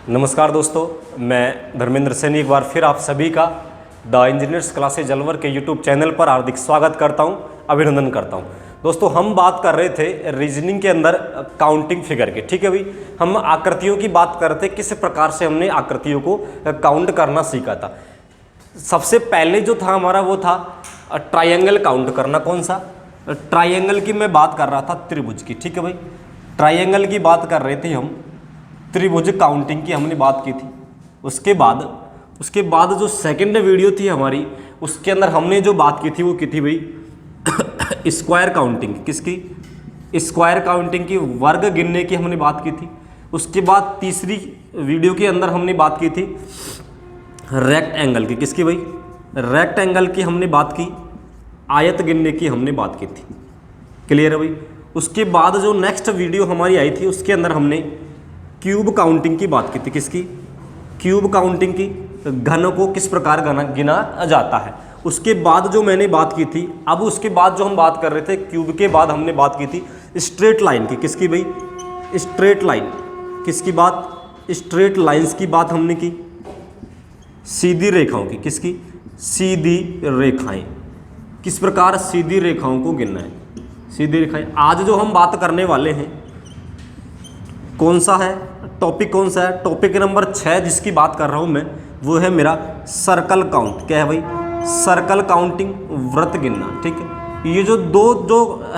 नमस्कार दोस्तों, मैं धर्मेंद्र सैनी एक बार फिर आप सभी का द इंजीनियर्स क्लासेज अलवर के यूट्यूब चैनल पर हार्दिक स्वागत करता हूं, अभिनंदन करता हूं। दोस्तों, हम बात कर रहे थे रीजनिंग के अंदर काउंटिंग फिगर की। ठीक है भाई, हम आकृतियों की बात कर रहे थे, किस प्रकार से हमने आकृतियों को काउंट करना सीखा था। सबसे पहले जो था हमारा वो था ट्रायंगल काउंट करना। कौन सा? ट्रायंगल की मैं बात कर रहा था, त्रिभुज की। ठीक है भाई, ट्रायंगल की बात कर रहे थे हम, त्रिभुज काउंटिंग की हमने बात की थी। उसके बाद जो सेकंड वीडियो थी हमारी, उसके अंदर हमने जो बात की थी वो की थी भाई स्क्वायर काउंटिंग। किसकी? स्क्वायर काउंटिंग की, वर्ग गिनने की हमने बात की थी। उसके बाद तीसरी वीडियो के अंदर हमने बात की थी रेक्ट एंगल की। किसकी भाई? रेक्ट एंगल की हमने बात की, आयत गिनने की हमने बात की थी। क्लियर है भाई? उसके बाद जो नेक्स्ट वीडियो हमारी आई थी, उसके अंदर हमने क्यूब काउंटिंग की बात की थी। किसकी? क्यूब काउंटिंग की, घन को किस प्रकार गिना जाता है। उसके बाद जो मैंने बात की थी, अब उसके बाद जो हम बात कर रहे थे क्यूब के बाद, हमने बात की थी स्ट्रेट लाइन की। किसकी भाई? Straight line. किसकी बात? स्ट्रेट लाइंस की बात हमने की, सीधी रेखाओं की। किसकी? सीधी रेखाएं। किस प्रकार सीधी रेखाओं को गिनना है, सीधी रेखाएं। आज जो हम बात करने वाले हैं, कौन सा है टॉपिक? कौन सा है? टॉपिक नंबर 6 जिसकी बात कर रहा हूं मैं, वो है मेरा सर्कल काउंट। क्या है भाई? सर्कल काउंटिंग, वृत्त गिनना। ठीक है, ये जो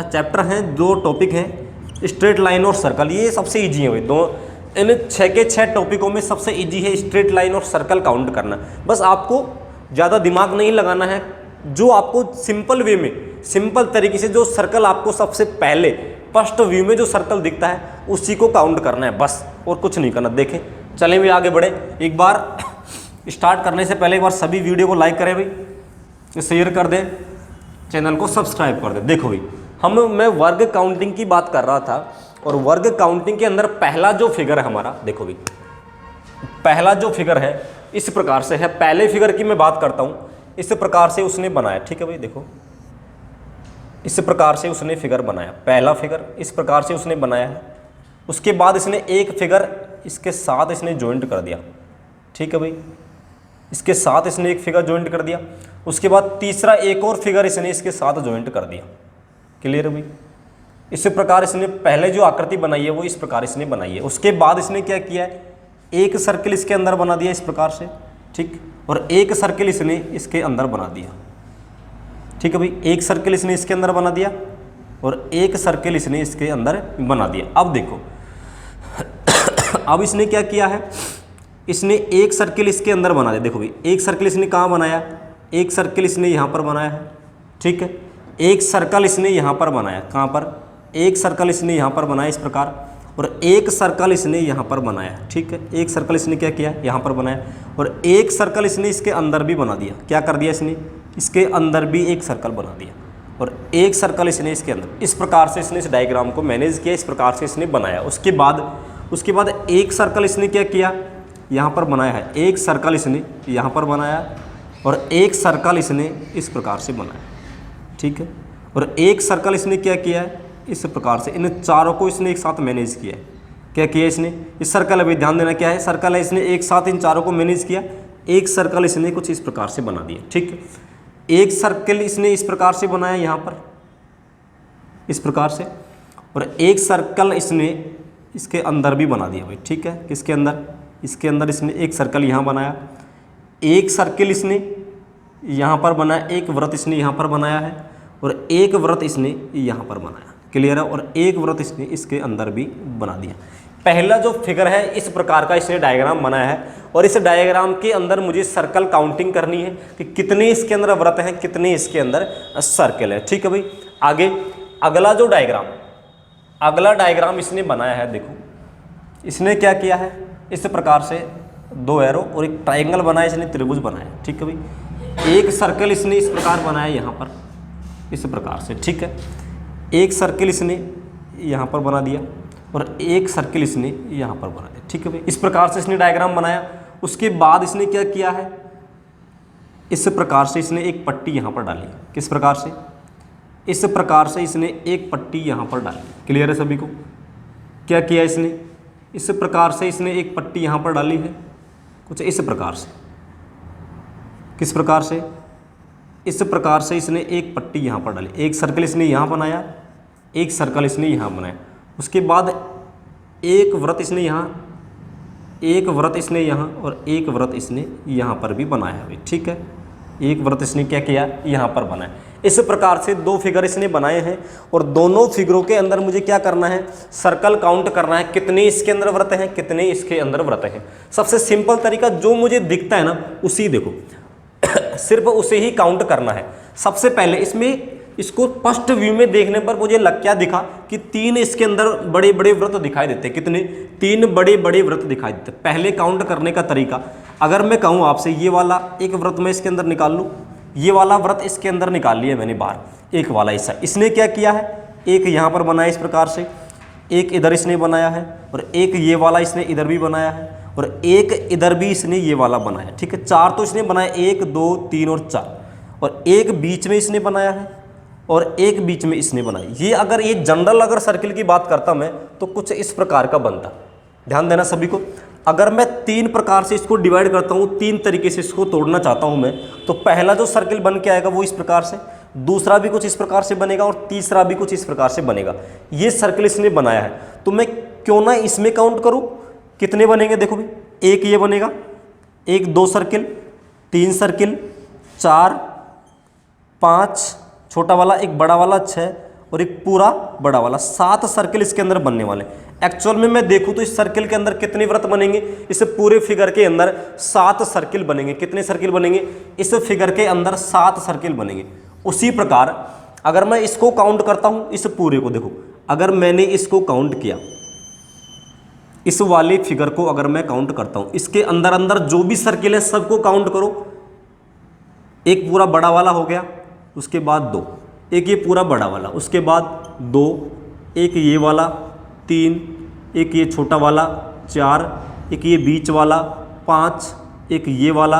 चैप्टर हैं, दो टॉपिक हैं, स्ट्रेट लाइन और सर्कल, ये सबसे ईजी है भाई। इन 6 के 6 टॉपिकों में सबसे ईजी है स्ट्रेट लाइन और सर्कल काउंट करना। बस आपको ज़्यादा दिमाग नहीं लगाना है, जो आपको सिंपल वे में, सिंपल तरीके से जो सर्कल आपको सबसे पहले फर्स्ट व्यू में जो सर्कल दिखता है उसी को काउंट करना है बस, और कुछ नहीं करना। देखें, चलें भी आगे बढ़े। एक बार स्टार्ट करने से पहले एक बार सभी वीडियो को लाइक करें भाई, शेयर कर दें, चैनल को सब्सक्राइब कर दें। देखो भाई, मैं वर्ग काउंटिंग की बात कर रहा था, और वर्ग काउंटिंग के अंदर पहला जो फिगर है हमारा, देखो भाई, पहला जो फिगर है इस प्रकार से है। पहले फिगर की मैं बात करता हूँ, इस प्रकार से उसने बनाया। ठीक है भाई, देखो इस प्रकार से उसने फिगर बनाया, पहला फिगर इस प्रकार से उसने बनाया है। उसके बाद इसने एक फिगर इसके साथ इसने ज्वाइंट कर दिया। ठीक है भाई, इसके साथ इसने एक फिगर ज्वाइंट कर दिया। उसके बाद तीसरा एक और फिगर इसने इसके साथ ज्वाइंट कर दिया। क्लियर है भाई? इस प्रकार इसने पहले जो आकृति बनाई है वो इस प्रकार इसने बनाई है। उसके बाद इसने क्या किया है, एक सर्किल इसके अंदर बना दिया इस प्रकार से। ठीक, और एक सर्किल इसने इसके अंदर बना दिया। ठीक है भाई, एक सर्किल इसने इसके अंदर बना दिया और एक सर्किल इसने इसके अंदर बना दिया। अब देखो अब इसने क्या किया है, इसने एक सर्किल इसके अंदर बना दिया। देखो भाई, एक सर्किल इसने कहाँ बनाया? एक सर्किल इसने यहाँ पर बनाया है। ठीक है, एक सर्कल इसने यहाँ पर बनाया। कहाँ पर? एक सर्कल इसने यहाँ पर बनाया इस प्रकार, और एक सर्कल इसने यहाँ पर बनाया। ठीक है, एक सर्कल इसने क्या किया? यहाँ पर बनाया, और एक सर्कल इसने इसके अंदर भी बना दिया। क्या कर दिया इसने? इसके अंदर भी एक सर्कल बना दिया, और एक सर्कल इसने इसके अंदर। इस प्रकार से इसने इस डायग्राम को मैनेज किया, इस प्रकार से इसने बनाया। उसके बाद एक सर्कल इसने क्या किया? यहाँ पर बनाया है। एक सर्कल इसने यहाँ पर बनाया, और एक सर्कल इसने इस प्रकार से बनाया। ठीक है, और एक सर्कल इसने क्या किया है? इस प्रकार से इन चारों को इसने एक साथ मैनेज किया है। क्या किया इसने? इस सर्कल, अभी ध्यान देना क्या है, सर्कल है, इसने एक साथ इन चारों को मैनेज किया। एक सर्कल इसने कुछ इस प्रकार से बना दिया। ठीक है, एक सर्कल इसने इस प्रकार से बनाया यहाँ पर इस प्रकार से, और एक सर्कल इसने इसके अंदर भी बना दिया भाई। ठीक है, किसके अंदर? इसके अंदर इसने एक सर्कल यहाँ बनाया, एक सर्कल इसने यहाँ पर बनाया, एक वृत्त इसने यहाँ पर बनाया है, और एक वृत्त इसने यहाँ पर बनाया। क्लियर है? और एक वृत्त इसने इसके अंदर भी बना दिया। पहला जो फिगर है इस प्रकार का इसने डायग्राम बनाया है, और इस डायग्राम के अंदर मुझे सर्कल काउंटिंग करनी है कि कितने इसके अंदर वृत्त हैं, कितने इसके अंदर सर्कल है। ठीक है भाई, आगे अगला डायग्राम इसने बनाया है। देखो इसने क्या किया है, इस प्रकार से दो एरो और एक ट्रायंगल बनाया, इसने त्रिभुज बनाया। ठीक है भाई, एक सर्कल इसने इस प्रकार बनाया यहाँ पर इस प्रकार से। ठीक है, एक सर्कल इसने यहाँ पर बना दिया, और एक सर्किल इसने यहाँ पर बना दिया। ठीक है भाई, इस प्रकार से इसने डायग्राम बनाया। उसके बाद इसने क्या किया है, इस प्रकार से इसने एक पट्टी यहाँ पर डाली। किस प्रकार से? इस प्रकार से इसने एक पट्टी यहाँ पर डाली। क्लियर है सभी को? क्या किया इसने? इस प्रकार से इसने एक पट्टी यहाँ पर डाली है, कुछ इस प्रकार से। किस प्रकार से? इस प्रकार से इसने एक पट्टी यहाँ पर डाली, एक सर्कल इसने यहाँ बनाया, एक सर्कल इसने यहाँ बनाया। उसके बाद एक वृत्त इसने यहाँ, एक वृत्त इसने यहाँ और एक वृत्त इसने यहाँ पर भी बनाया है। ठीक है, एक वृत्त इसने क्या किया, यहाँ पर बनाया। इस प्रकार से दो फिगर इसने बनाए हैं और दोनों फिगरों के अंदर मुझे क्या करना है, सर्कल काउंट करना है, कितने इसके अंदर वृत्त हैं, कितने इसके अंदर वृत्त हैं। सबसे सिंपल तरीका, जो मुझे दिखता है ना उसी देखो सिर्फ उसे ही काउंट करना है। सबसे पहले इसको फर्स्ट व्यू में देखने पर मुझे क्या दिखा कि 3 इसके अंदर बड़े बड़े वृत्त दिखाई देते। कितने? 3 बड़े बड़े वृत्त दिखाई देते। पहले काउंट करने का तरीका, अगर मैं कहूँ आपसे ये वाला एक वृत्त मैं इसके अंदर निकाल लूँ, ये वाला वृत्त इसके अंदर निकाल लिया मैंने बाहर, एक वाला ऐसा। इसने क्या किया है, एक यहाँ पर बनाया इस प्रकार से, एक इधर इसने बनाया है और एक ये वाला इसने इधर भी बनाया है और एक इधर भी इसने ये वाला बनाया। ठीक है, 4 तो इसने बनाया, 1 2 3 और 4, और एक बीच में इसने बनाया है और एक बीच में इसने बनाया। ये अगर ये जनरल अगर सर्किल की बात करता मैं तो कुछ इस प्रकार का बनता। ध्यान देना सभी को। अगर मैं 3 प्रकार से इसको डिवाइड करता हूँ, 3 तरीके से इसको तोड़ना चाहता हूँ मैं, तो पहला जो सर्किल बन के आएगा वो इस प्रकार से, दूसरा भी कुछ इस प्रकार से बनेगा और तीसरा भी कुछ इस प्रकार से बनेगा। ये सर्किल इसने बनाया है, तो मैं क्यों ना इसमें काउंट करूँ। कितने बनेंगे देखो भी, एक ये बनेगा, एक 2 सर्किल, 3 सर्किल, 4 5 छोटा वाला, एक बड़ा वाला 6 और एक पूरा बड़ा वाला, 7 सर्किल इसके अंदर बनने वाले। एक्चुअल में मैं देखूं तो इस सर्किल के अंदर कितने वृत्त बनेंगे, इस पूरे फिगर के अंदर 7 सर्किल बनेंगे। कितने सर्किल बनेंगे? इस फिगर के अंदर 7 सर्किल बनेंगे। उसी प्रकार अगर मैं इसको काउंट करता हूं, इस पूरे को देखो, अगर मैंने इसको काउंट किया, इस वाले फिगर को अगर मैं काउंट करता हूं, इसके अंदर अंदर जो भी सर्किल है सबको काउंट करो। एक पूरा बड़ा वाला हो गया, उसके बाद 2, एक ये पूरा बड़ा वाला, उसके बाद 2, एक ये वाला 3, एक ये छोटा वाला 4, एक ये बीच वाला 5, एक ये वाला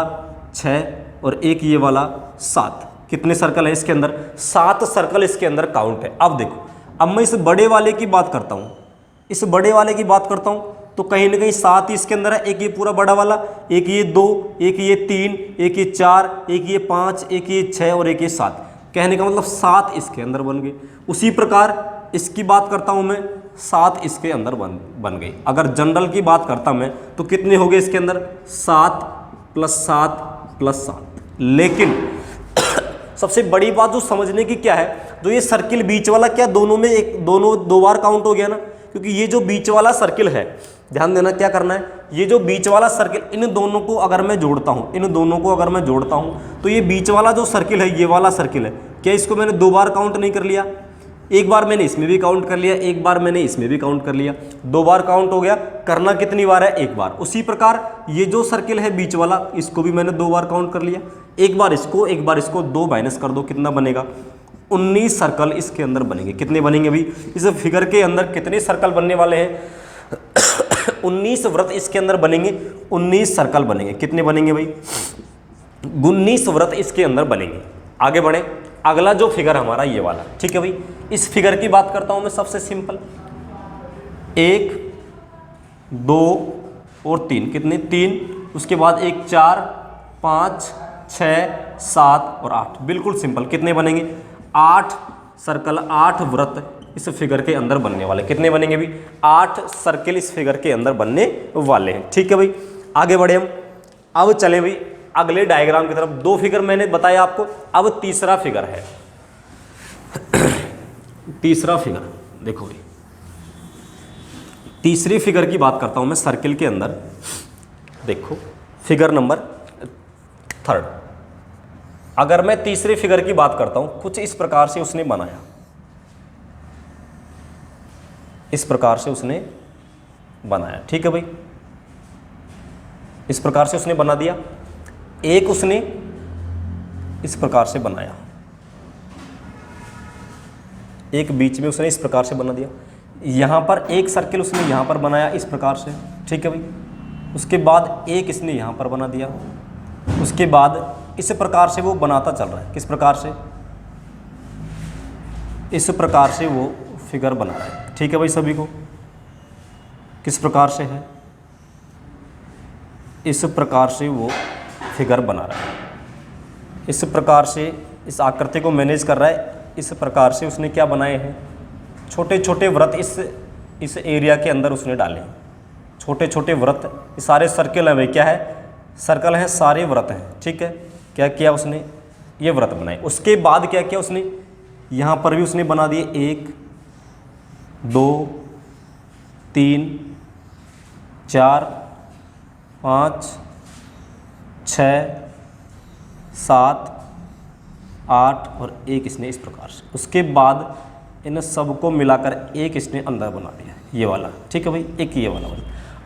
6 और एक ये वाला 7। कितने सर्कल है इसके अंदर? 7 सर्कल इसके अंदर काउंट है। अब देखो, अब मैं इस बड़े वाले की बात करता हूँ, इस बड़े वाले की बात करता हूँ तो कहीं ना कहीं 7 इसके अंदर है। एक ये पूरा बड़ा वाला, एक ये 2, एक ये 3, एक ये 4, एक ये 5, एक ये 6 और एक ये 7। कहने का मतलब 7 इसके अंदर बन गए। उसी प्रकार इसकी बात करता हूं मैं, 7 इसके अंदर बन गई। अगर जनरल की बात करता मैं तो कितने हो गए इसके अंदर? 7 + 7 + 7। लेकिन सबसे बड़ी बात जो समझने की क्या है, जो ये सर्किल बीच वाला, क्या दोनों में दोनों 2 बार काउंट हो गया ना? क्योंकि ये जो बीच वाला सर्किल है, ध्यान देना क्या करना है, ये जो बीच वाला सर्किल, इन दोनों को अगर मैं जोड़ता हूं, इन दोनों को अगर मैं जोड़ता हूं तो ये बीच वाला जो सर्किल है, ये वाला सर्किल है, क्या इसको मैंने 2 बार काउंट नहीं कर लिया? एक बार मैंने इसमें भी काउंट कर लिया, एक बार मैंने इसमें भी काउंट कर लिया, 2 बार काउंट हो गया। करना कितनी बार है? 1 बार। उसी प्रकार ये जो सर्किल है बीच वाला, इसको भी मैंने 2 बार काउंट कर लिया। एक बार इसको, एक बार इसको, 2 माइनस कर दो, कितना बनेगा? 19 सर्कल इसके अंदर बनेंगे। कितने बनेंगे भाई? इस फिगर के अंदर कितने सर्कल बनने वाले हैं? 19 वृत्त इसके अंदर बनेंगे, 19 सर्कल बनेंगे। कितने बनेंगे भाई? 19 वृत्त इसके अंदर बनेंगे। आगे बढ़े, अगला जो फिगर हमारा ये वाला, ठीक है भाई। इस फिगर की बात करता हूं मैं, सबसे सिंपल, 1 2 और 3, कितने? 3, उसके बाद 1 4 5 6 7 और 8। बिल्कुल सिंपल। कितने बनेंगे? 8 सर्कल, 8 वृत्त इस फिगर के अंदर बनने वाले। कितने बनेंगे भी? 8 सर्किल इस फिगर के अंदर बनने वाले हैं। ठीक है भाई, आगे बढ़े हम। अब चलें भाई अगले डायग्राम की तरफ। 2 फिगर मैंने बताया आपको, अब तीसरा फिगर है। तीसरा फिगर देखो भाई, तीसरी फिगर की बात करता हूं मैं सर्किल के अंदर। देखो फिगर नंबर 3। अगर मैं तीसरे फिगर की बात करता हूं, कुछ इस प्रकार से उसने बनाया, इस प्रकार से उसने बनाया। ठीक है भाई, इस प्रकार से उसने बना दिया। एक उसने इस प्रकार से बनाया, एक बीच में उसने इस प्रकार से बना दिया। यहां पर एक सर्किल उसने यहां पर बनाया इस प्रकार से। ठीक है भाई, उसके बाद एक इसने यहां पर बना दिया। उसके बाद इस प्रकार से वो बनाता चल रहा है। किस प्रकार से? इस प्रकार से वो फिगर बना रहा है। ठीक है भाई, सभी को किस प्रकार से है, इस प्रकार से वो फिगर बना रहा है, इस प्रकार से इस आकृति को मैनेज कर रहा है। इस प्रकार से उसने क्या बनाए हैं, छोटे छोटे व्रत इस एरिया के अंदर उसने डाले हैं, छोटे छोटे व्रत। ये सारे सर्कल हैं भाई, क्या है, सर्कल हैं, सारे व्रत हैं, ठीक है। क्या किया उसने, ये व्रत बनाए। उसके बाद क्या किया उसने, यहाँ पर भी उसने बना दिए 1 2 3 4 5 6 7 8 और एक इसने इस प्रकार से। उसके बाद इन सबको मिलाकर एक इसने अंदर बना दिया, ये वाला, ठीक है भाई, एक ये वाला।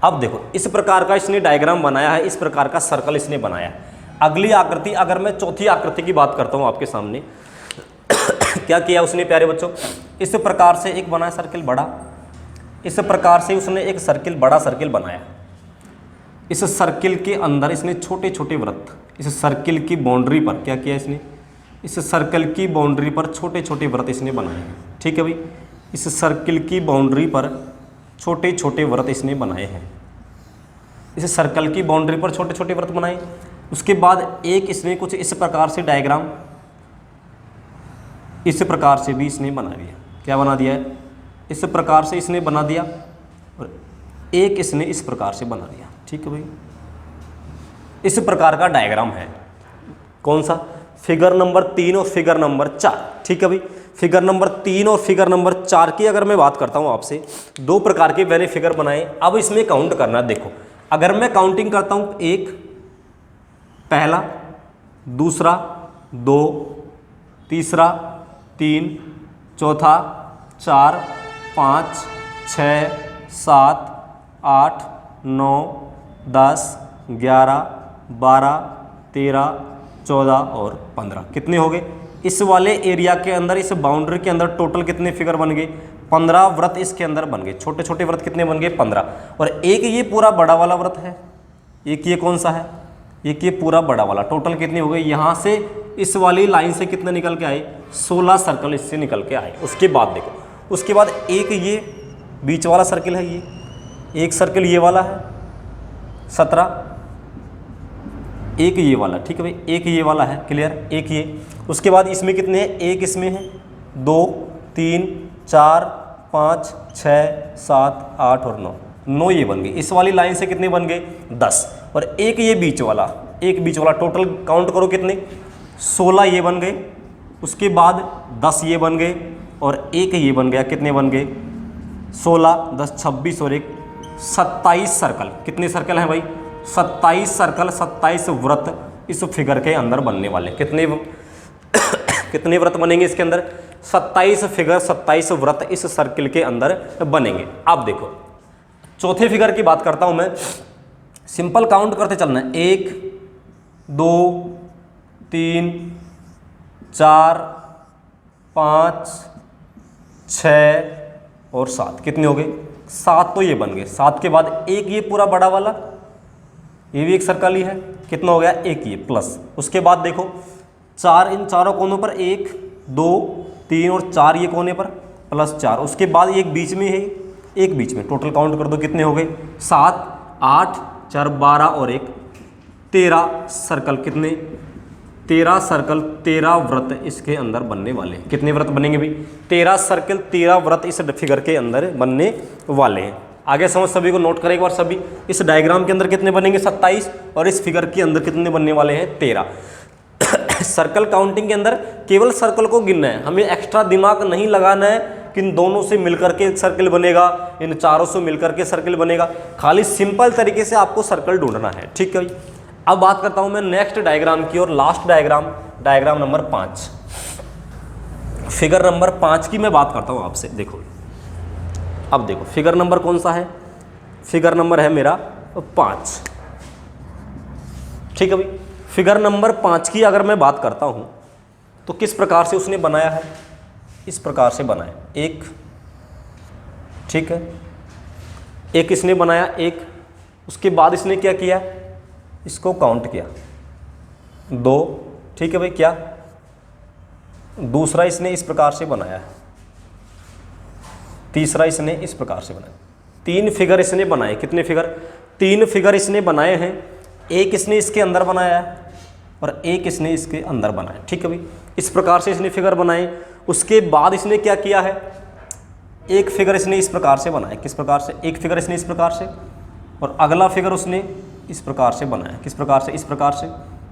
अब देखो इस प्रकार का इसने डायग्राम बनाया है, इस प्रकार का सर्कल इसने बनाया है। अगली आकृति, अगर मैं चौथी आकृति की बात करता हूँ आपके सामने क्या किया उसने प्यारे बच्चों, इस प्रकार से एक बनाया सर्किल बड़ा, इस प्रकार से उसने एक सर्किल, बड़ा सर्किल बनाया। इस सर्किल के अंदर इसने छोटे छोटे वृत्त, इस सर्किल की बाउंड्री पर क्या किया इसने, इस सर्कल की बाउंड्री पर छोटे छोटे वृत्त इसने बनाए हैं, ठीक है भाई। इस सर्किल की बाउंड्री पर छोटे छोटे वृत्त इसने बनाए हैं, इस सर्कल की बाउंड्री पर छोटे छोटे वृत्त बनाए। उसके बाद एक इसने कुछ इस प्रकार से डायग्राम इस प्रकार से भी इसने बना दिया। क्या बना दिया है, इस प्रकार से इसने बना दिया, और एक इसने इस प्रकार से बना दिया, ठीक है भाई। इस प्रकार का डायग्राम है, कौन सा, फिगर नंबर 3 और फिगर नंबर 4, ठीक है भाई। फिगर नंबर 3 और फिगर नंबर 4 की अगर मैं बात करता हूँ आपसे, दो प्रकार के मैंने फिगर बनाए। अब इसमें काउंट करना, देखो अगर मैं काउंटिंग करता हूँ, 1 पहला, दूसरा 2, तीसरा 3, चौथा 4 5 6 7 8 9 10 11 12 13 14 और 15, कितने हो गए। इस वाले एरिया के अंदर, इस बाउंड्री के अंदर टोटल कितने फिगर बन गए, 15 व्रत इसके अंदर बन गए। छोटे छोटे व्रत कितने बन गए, 15। और एक ये पूरा बड़ा वाला व्रत है, एक ये कौन सा है, एक ये पूरा बड़ा वाला। टोटल कितने हो गए, यहाँ से इस वाली लाइन से कितने निकल के आए, 16 सर्कल इससे निकल के आए। उसके बाद देखो, उसके बाद एक ये बीच वाला सर्किल है, ये एक सर्किल ये वाला है 17, एक ये वाला, ठीक है भाई, एक ये वाला है, क्लियर, एक ये। उसके बाद इसमें कितने हैं, एक इसमें है, 2 3 4 5 6 7 8 और 9 ये बन गए। इस वाली लाइन से कितने बन गए, 10। और एक ये बीच वाला, एक बीच वाला, टोटल काउंट करो कितने, 16 ये बन गए। उसके बाद 10 ये बन गए और एक ये बन गया, कितने बन गए, 16 10 26 और एक 27 सर्कल। कितने सर्कल हैं भाई, 27 सर्कल, 27 व्रत इस फिगर के अंदर बनने वाले। कितने कितने व्रत बनेंगे इसके अंदर, 27 फिगर, 27 व्रत इस सर्किल के अंदर बनेंगे। अब देखो चौथे फिगर की बात करता हूं मैं, सिंपल काउंट करते चलना है, 1 2 3 4 5 6 और 7, कितने हो गए, 7 तो ये बन गए। 7 के बाद एक ये पूरा बड़ा वाला, ये भी एक सर्कल ही है, कितना हो गया, एक ये प्लस। उसके बाद देखो 4, इन चारों कोनों पर 1 2 3 और 4 ये कोने पर प्लस 4। उसके बाद एक बीच में है, एक बीच में, टोटल काउंट कर दो कितने हो गए, 7 8 4 12 और एक 13 सर्कल। कितने, 13 सर्कल, 13 व्रत इसके अंदर बनने वाले हैं। कितने व्रत बनेंगे भाई, 13 सर्कल, 13 व्रत इस फिगर के अंदर बनने वाले हैं। आगे समझ, सभी को नोट करें एक बार सभी। इस डायग्राम के अंदर कितने बनेंगे, 27, और इस फिगर के अंदर कितने बनने वाले हैं, 13। सर्कल काउंटिंग के अंदर केवल सर्कल को गिनना है, हमें एक्स्ट्रा दिमाग नहीं लगाना है कि इन दोनों से मिलकर के सर्कल बनेगा, इन चारों से मिलकर के सर्कल बनेगा। खाली सिंपल तरीके से आपको सर्कल ढूंढना है, ठीक है। अब बात करता हूं मैं नेक्स्ट डायग्राम की, और last diagram, diagram number 5, figure number 5 की मैं बात करता हूं आपसे। देखो अब देखो फिगर नंबर कौन सा है, फिगर नंबर है मेरा 5, ठीक है भाई। फिगर नंबर 5 की अगर मैं बात करता हूं तो किस प्रकार से उसने बनाया है, इस प्रकार से बनाया, एक, ठीक है, एक इसने बनाया, एक। उसके बाद इसने क्या किया, इसको काउंट किया, 2, ठीक है भाई, क्या, दूसरा इसने इस प्रकार से बनाया है, तीसरा इसने इस प्रकार से बनाया, 3 फिगर इसने बनाए। कितने फिगर? 3 फिगर इसने बनाए हैं। एक इसने इसके अंदर बनाया है और एक इसने इसके अंदर बनाया। ठीक है भाई, इस प्रकार से इसने फिगर बनाए। उसके बाद इसने क्या किया है, एक फिगर इसने इस प्रकार से बनाया। किस प्रकार से? एक फिगर इसने इस प्रकार से, और अगला फिगर उसने इस प्रकार से बनाया। किस प्रकार से? इस प्रकार से।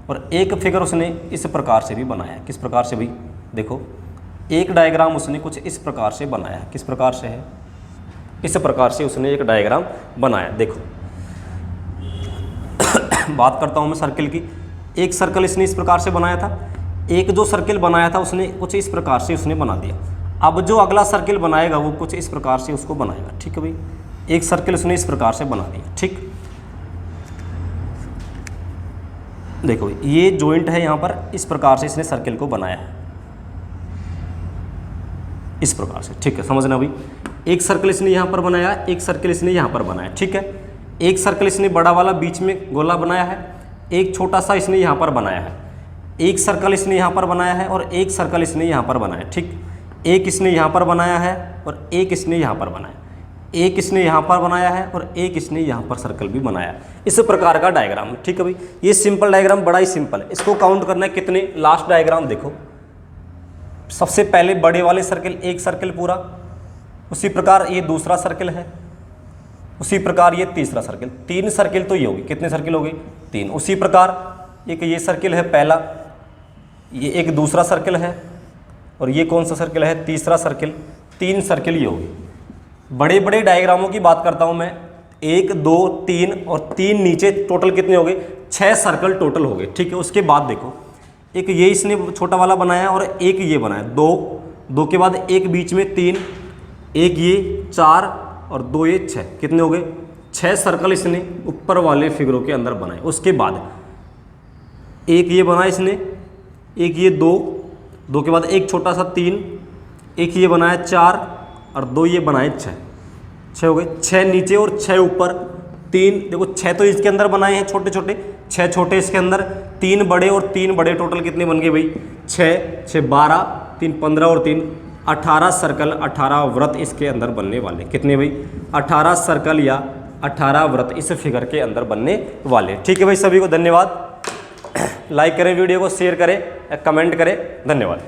और एक फिगर उसने इस प्रकार से भी बनाया। किस प्रकार से भाई? देखो, एक डायग्राम उसने कुछ इस प्रकार से बनाया। किस प्रकार से है? इस प्रकार से उसने एक डायग्राम बनाया। देखो बात करता हूँ मैं सर्किल की। एक सर्कल इसने इस प्रकार से बनाया था, एक जो सर्किल बनाया था उसने कुछ इस प्रकार से उसने बना दिया। अब जो अगला सर्किल बनाएगा वो कुछ इस प्रकार से उसको बनाएगा। ठीक है भाई, एक सर्किल उसने इस प्रकार से बना दिया। ठीक, देखो ये जॉइंट है यहाँ पर, इस प्रकार से इसने सर्किल को बनाया है, इस प्रकार से। ठीक है, समझना भाई। एक सर्किल इसने यहाँ पर बनाया, एक सर्किल इसने यहाँ पर बनाया। ठीक है, एक सर्किल इसने बड़ा वाला बीच में गोला बनाया है, एक छोटा सा इसने यहाँ पर बनाया है। एक सर्कल इसने यहाँ पर बनाया है और एक सर्कल इसने यहाँ पर बनाया। ठीक, एक इसने यहाँ पर बनाया है और एक इसने यहाँ पर बनाया। एक इसने यहाँ पर बनाया है और एक इसने यहाँ पर सर्कल भी बनाया। इस प्रकार का डायग्राम। ठीक है भाई, ये सिंपल डायग्राम बड़ा ही सिंपल है। इसको काउंट करना है कितने। लास्ट डायग्राम देखो, सबसे पहले बड़े वाले सर्किल, एक सर्किल पूरा, उसी प्रकार ये दूसरा सर्किल है, उसी प्रकार ये तीसरा सर्किल। 3 सर्किल तो ये होगी। कितने सर्किल हो गए? 3। उसी प्रकार एक ये सर्किल है पहला, ये एक दूसरा सर्किल है, और ये कौन सा सर्किल है? तीसरा सर्किल। 3 सर्किल ये होगी। बड़े बड़े डायग्रामों की बात करता हूँ मैं, 1 2 3 और 3 नीचे, टोटल कितने हो गए? 6 सर्कल टोटल हो गए। ठीक है, उसके बाद देखो, एक ये इसने छोटा वाला बनाया और एक ये बनाया, 2 के बाद एक बीच में 3, एक ये 4 और 2 ये 6। कितने हो गए? 6 सर्कल इसने ऊपर वाले फिगरों के अंदर बनाए। उसके बाद एक ये बनाया इसने, एक ये 2 के बाद एक छोटा सा 3, एक ये बनाया 4 और 2 ये बनाए 6 हो गए। 6 नीचे और 6 ऊपर। 3 देखो, 6 तो इसके अंदर बनाए हैं छोटे छोटे, 6 छोटे इसके अंदर, 3 बड़े और 3 बड़े। टोटल कितने बन गए भाई? 6 12, 3 15 और 3 18 सर्कल, 18 व्रत इसके अंदर बनने वाले। कितने भाई? 18 सर्कल या 18 व्रत इस फिगर के अंदर बनने वाले। ठीक है भाई, सभी को धन्यवाद। लाइक करें वीडियो को, शेयर करें, कमेंट करें। धन्यवाद।